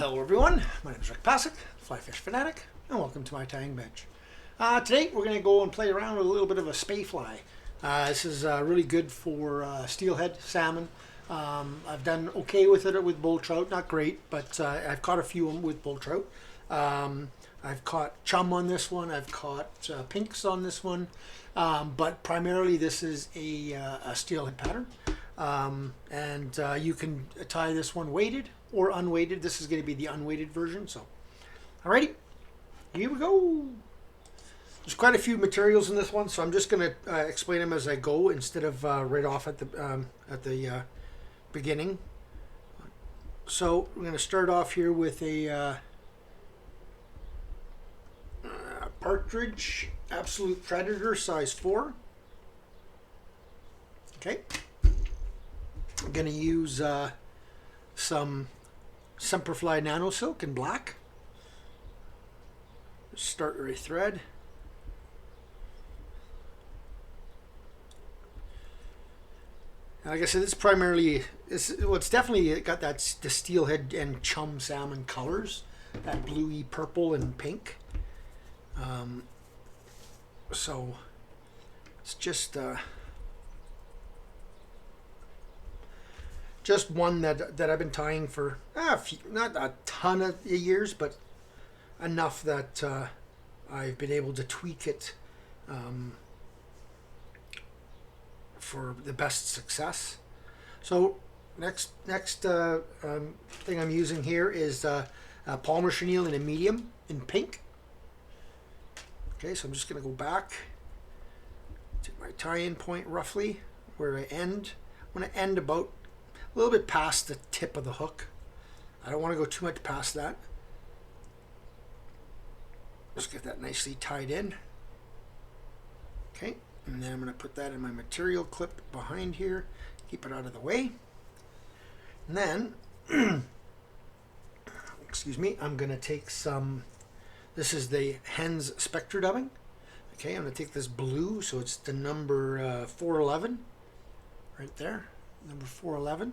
Hello everyone, my name is Passek, FlyFish Fanatic, and welcome to my tying bench. Today we're going to go and play around with a little bit of a Spey fly. This is really good for steelhead, salmon. I've done okay with it with bull trout, not great, but I've caught a few with bull trout. I've caught chum on this one, I've caught pinks on this one, but primarily this is a steelhead pattern. You can tie this one weighted or unweighted. This is going to be the unweighted version. So, alrighty, here we go. There's quite a few materials in this one, so I'm just going to explain them as I go instead of right off at the beginning. So we're going to start off here with a Partridge Absolute Predator size 4. Okay. I'm going to use some Semperfli Nano Silk in black. Start your thread. Like I said, it's primarily, it's definitely got that the steelhead and chum salmon colors, that bluey purple and pink. So it's just one that I've been tying for not a ton of years, but enough that I've been able to tweak it for the best success. So next thing I'm using here is a Palmer chenille in a medium in pink. Okay, so I'm just going to go back to my tie-in point roughly where I end. I'm going to end about a little bit past the tip of the hook. I don't want to go too much past that. Just get that nicely tied in. Okay, and then I'm going to put that in my material clip behind here, keep it out of the way. And then, excuse me, I'm going to take some, this is the Hends Spectra dubbing. Okay, I'm going to take this blue, so it's the number 411, right there, number 411.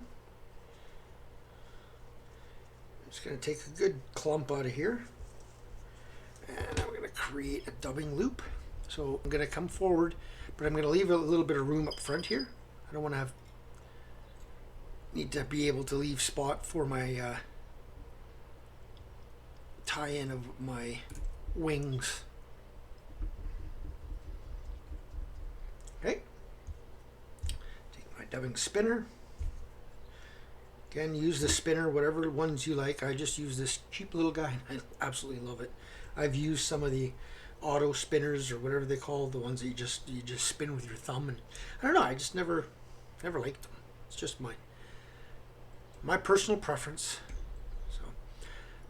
I'm just going to take a good clump out of here. And I'm going to create a dubbing loop. So I'm going to come forward, but I'm going to leave a little bit of room up front here. I don't want to need to be able to leave spot for my tie-in of my wings. Okay. Take my dubbing spinner. Again, use the spinner, whatever ones you like. I just use this cheap little guy. I absolutely love it. I've used some of the auto spinners or whatever they call the ones that you just spin with your thumb, and I don't know. I just never liked them. It's just my personal preference. So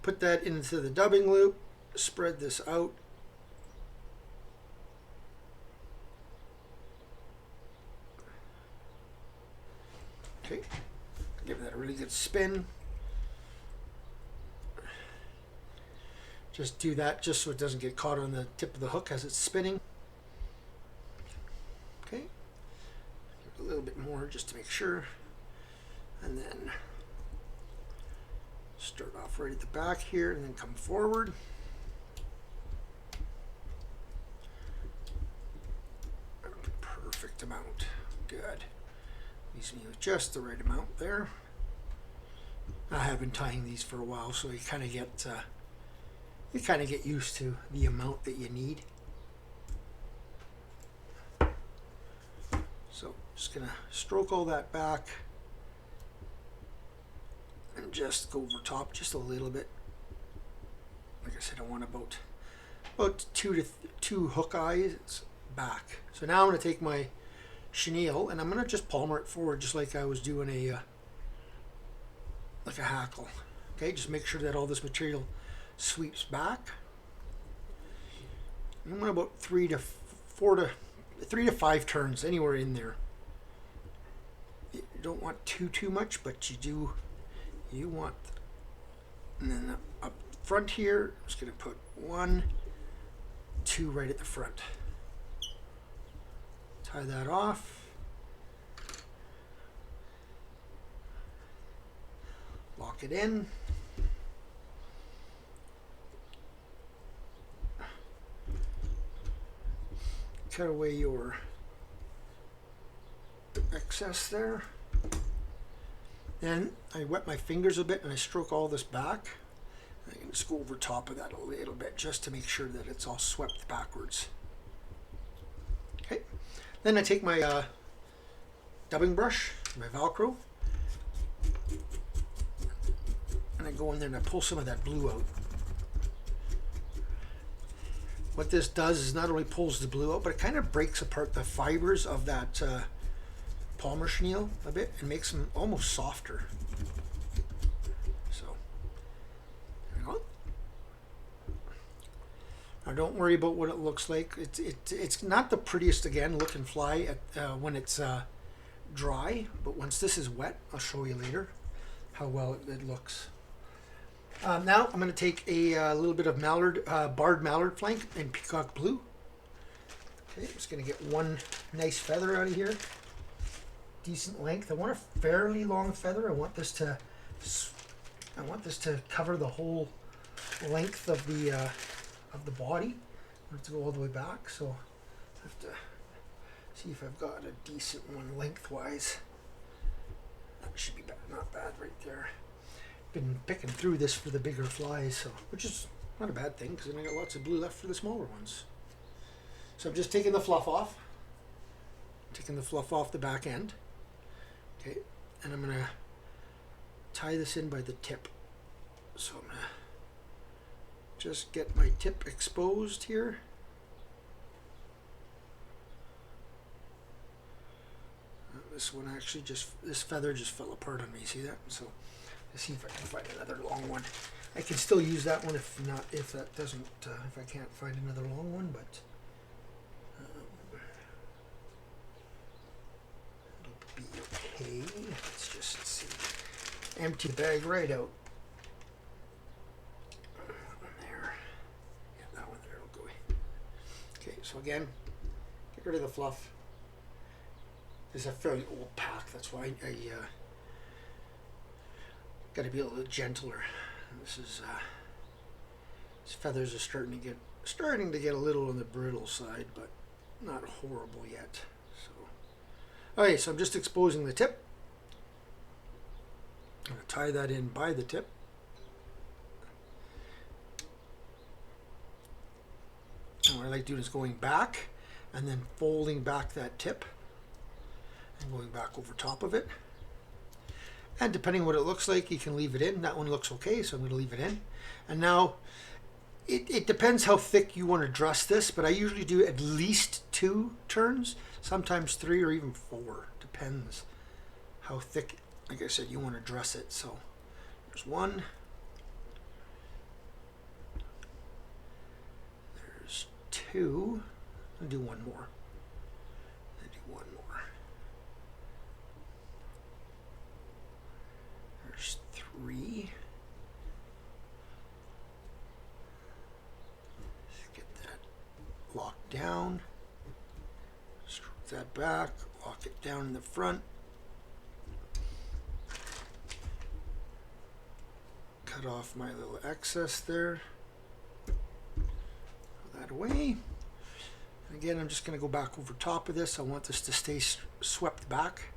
put that into the dubbing loop. Spread this out. Okay. Give that a really good spin. Just do that just so it doesn't get caught on the tip of the hook as it's spinning. Okay. Give it a little bit more just to make sure. And then start off right at the back here and then come forward. Perfect amount. Good. Leaves me with just the right amount there. I have been tying these for a while, so you kind of get used to the amount that you need. So just gonna stroke all that back and just go over top just a little bit. Like I said, I want about two hook eyes back. So now I'm gonna take my chenille and I'm gonna just palmer it forward just like I was doing a hackle. Okay, just make sure that all this material sweeps back. I'm going about 3 to 5 turns, anywhere in there. You don't want too much, but you want. And then up front here, I'm just going to put 1, 2 right at the front. Tie that off. Lock it in. cut away your excess there. Then I wet my fingers a bit and I stroke all this back. I can just go over top of that a little bit just to make sure that it's all swept backwards. Okay. Then I take my dubbing brush, my Velcro, and I go in there and I pull some of that blue out. What this does is not only pulls the blue out, but it kind of breaks apart the fibers of that Palmer chenille a bit and makes them almost softer. So, there we go. Now don't worry about what it looks like. It's not the prettiest, again, looking fly when it's dry, but once this is wet, I'll show you later how well it looks. Now I'm going to take a little bit of Mallard, barred Mallard flank in Peacock blue. Okay, I'm just going to get one nice feather out of here. Decent length. I want a fairly long feather. I want this to cover the whole length of the body. I want it to go all the way back, so I have to see if I've got a decent one lengthwise. That should be not bad right there. Been picking through this for the bigger flies, so which is not a bad thing because then I got lots of blue left for the smaller ones. So I'm just taking the fluff off. Taking the fluff off the back end. Okay, and I'm gonna tie this in by the tip. So I'm gonna just get my tip exposed here. This one actually this feather just fell apart on me, see that? So let's see if I can find another long one. I can still use that one if I can't find another long one, but it'll be okay. Let's just see. Empty the bag right out. That one there. Yeah, that one there will go. Okay, so again, get rid of the fluff. This is a fairly old pack, that's why I got to be a little gentler. These feathers are starting to get a little on the brittle side, but not horrible yet. So, okay, so I'm just exposing the tip. I'm going to tie that in by the tip. And what I like doing is going back and then folding back that tip and going back over top of it. And depending on what it looks like, you can leave it in. That one looks okay, so I'm going to leave it in. And now, it depends how thick you want to dress this, but I usually do at least 2 turns, sometimes 3 or even 4. Depends how thick, like I said, you want to dress it. So there's 1. There's 2. I'll do 1 more. I'll do 1 more. There's 3. Let's get that locked down. Stroke that back. Lock it down in the front. Cut off my little excess there. Throw that away. And again, I'm just going to go back over top of this. I want this to stay swept back.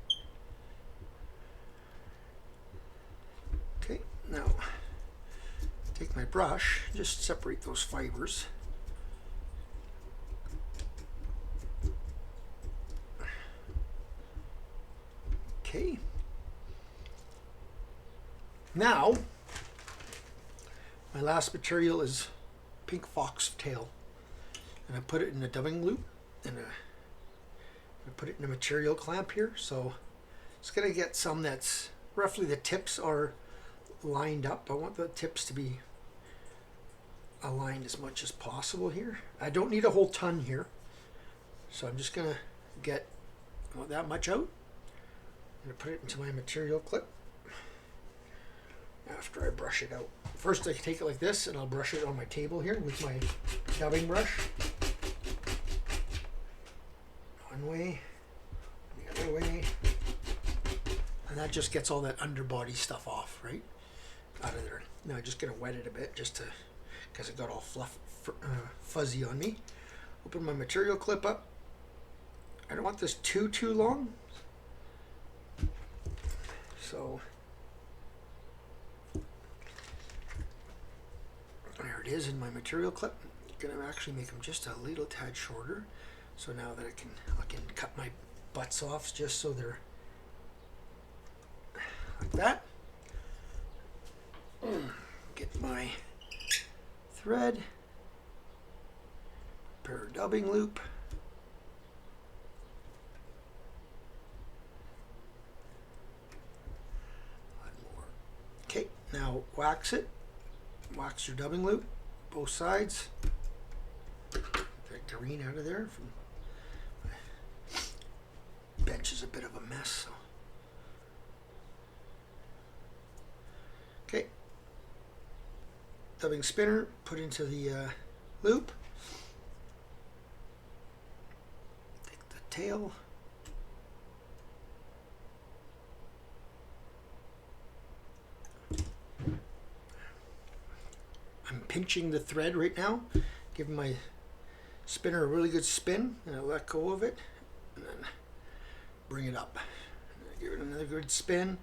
Okay, now take my brush, just separate those fibers. Okay. Now, my last material is pink foxtail. And I put it in a dubbing loop and I put it in a material clamp here. So it's going to get some that's roughly the tips are lined up. I want the tips to be aligned as much as possible here. I don't need a whole ton here. So I'm just going to get that much out. I'm going to put it into my material clip after I brush it out. First I take it like this and I'll brush it on my table here with my dubbing brush. One way, the other way. And that just gets all that underbody stuff off, right? Out of there. Now I'm just going to wet it a bit just to, because it got all fuzzy on me. Open my material clip up. I don't want this too long. So there it is in my material clip. I'm gonna actually make them just a little tad shorter. So now that I can cut my butts off just so they're like that. Get my thread, pair of dubbing loop. Okay, now wax it. Wax your dubbing loop, both sides. Get that green out of there. Bench is a bit of a mess. So. Okay, dubbing spinner, put into the loop. Take the tail. I'm pinching the thread right now, giving my spinner a really good spin, and I let go of it, and then bring it up. Give it another good spin.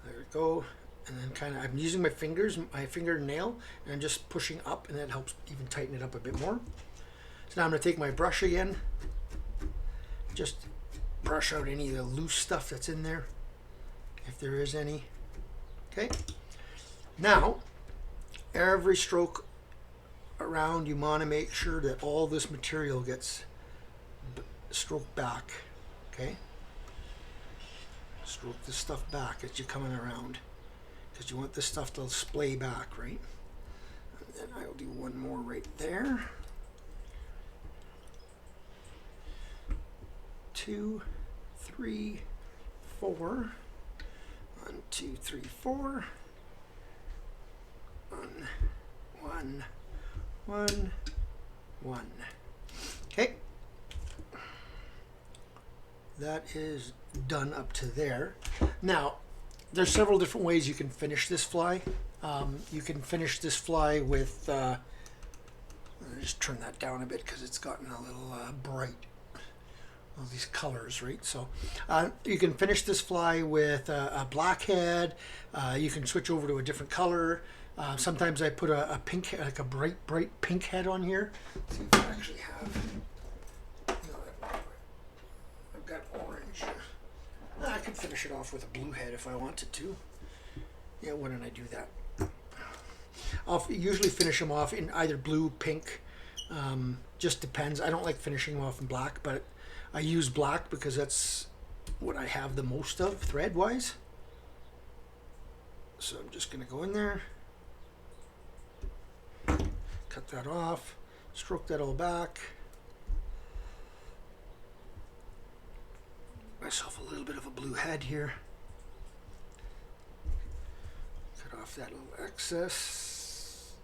There we go. And then kind of, I'm using my fingers, my fingernail, and I'm just pushing up, and that helps even tighten it up a bit more. So now I'm going to take my brush again, just brush out any of the loose stuff that's in there, if there is any. Okay. Now, every stroke around, you want to make sure that all this material gets stroked back. Okay. Stroke this stuff back as you're coming around, because you want this stuff to splay back, right? And then I'll do one more right there. 2, 3, 4. 1, 2, 3, 4. 1, 1, 1. Okay. That is done up to there. Now, there's several different ways you can finish this fly. You can finish this fly with, let me just turn that down a bit because it's gotten a little bright. All these colors, right? So you can finish this fly with a blackhead. You can switch over to a different color. Sometimes I put a pink, like a bright pink head on here. Let's see if I actually have. I've got orange. I could finish it off with a blue head if I wanted to. Yeah, why don't I do that? I'll usually finish them off in either blue, pink. Just depends. I don't like finishing them off in black, but I use black because that's what I have the most of thread-wise. So I'm just going to go in there, cut that off, stroke that all back. Myself a little bit of a blue head here. Cut off that little excess.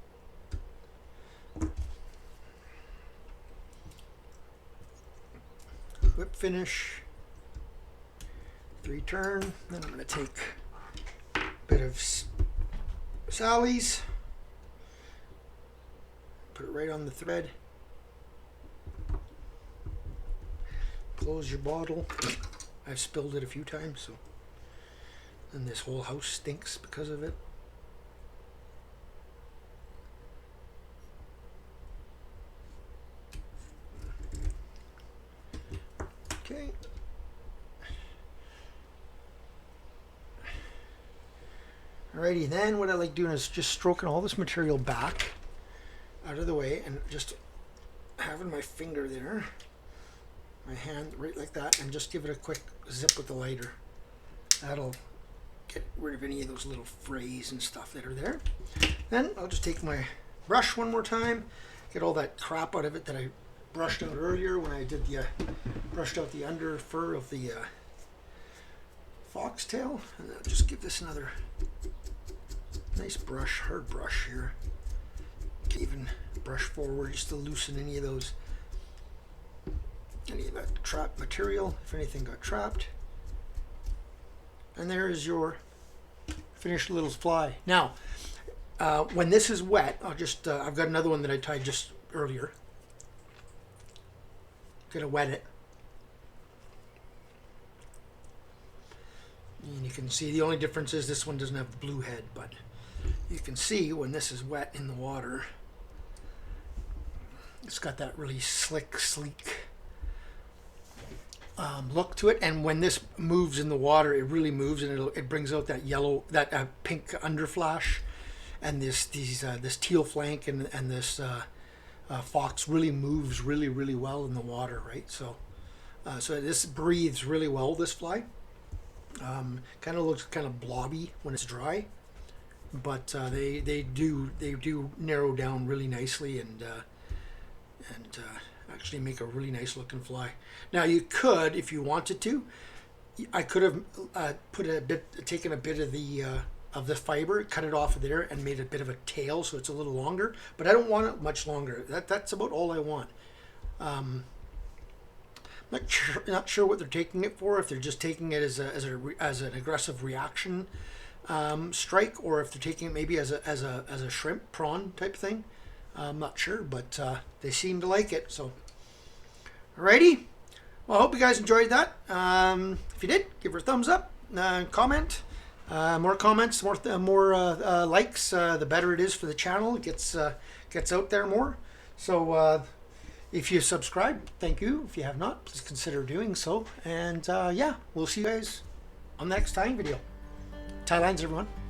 Whip finish. 3 turn. Then I'm going to take a bit of Sally's. Put it right on the thread. Close your bottle. I've spilled it a few times, so, and this whole house stinks because of it. Okay. Alrighty, then what I like doing is just stroking all this material back out of the way and just having my finger there, my hand right like that, and just give it a quick zip with the lighter. That'll get rid of any of those little frays and stuff that are there. Then I'll just take my brush one more time, get all that crap out of it that I brushed out earlier when I did the brushed out the under fur of the foxtail, and I'll just give this another nice brush, hard brush here. Even brush forward just to loosen any of those, any of that trapped material, if anything got trapped. And there is your finished little fly. Now, when this is wet, I'll just, I've got another one that I tied just earlier. Gonna wet it. And you can see the only difference is this one doesn't have the blue head, but you can see when this is wet in the water, it's got that really slick, sleek look to it. And when this moves in the water, it really moves, and it brings out that yellow, that pink underflash, and this teal flank, and this fox really moves really well in the water, right? So so this breathes really well, this fly. Kind of looks kind of blobby when it's dry, but they do narrow down really nicely, and actually make a really nice looking fly. Now you could, if you wanted to, I could have taken a bit of the fiber, cut it off of there, and made a bit of a tail so it's a little longer. But I don't want it much longer. That's about all I want. Not sure what they're taking it for. If they're just taking it as an aggressive reaction strike, or if they're taking it maybe as a shrimp prawn type thing. I'm not sure, but they seem to like it. So, alrighty. Well, I hope you guys enjoyed that. If you did, give her a thumbs up, comment. More comments, more likes, the better it is for the channel. It gets out there more. So if you subscribe, thank you. If you have not, please consider doing so. And yeah, we'll see you guys on the next tying video. Tie lines, everyone.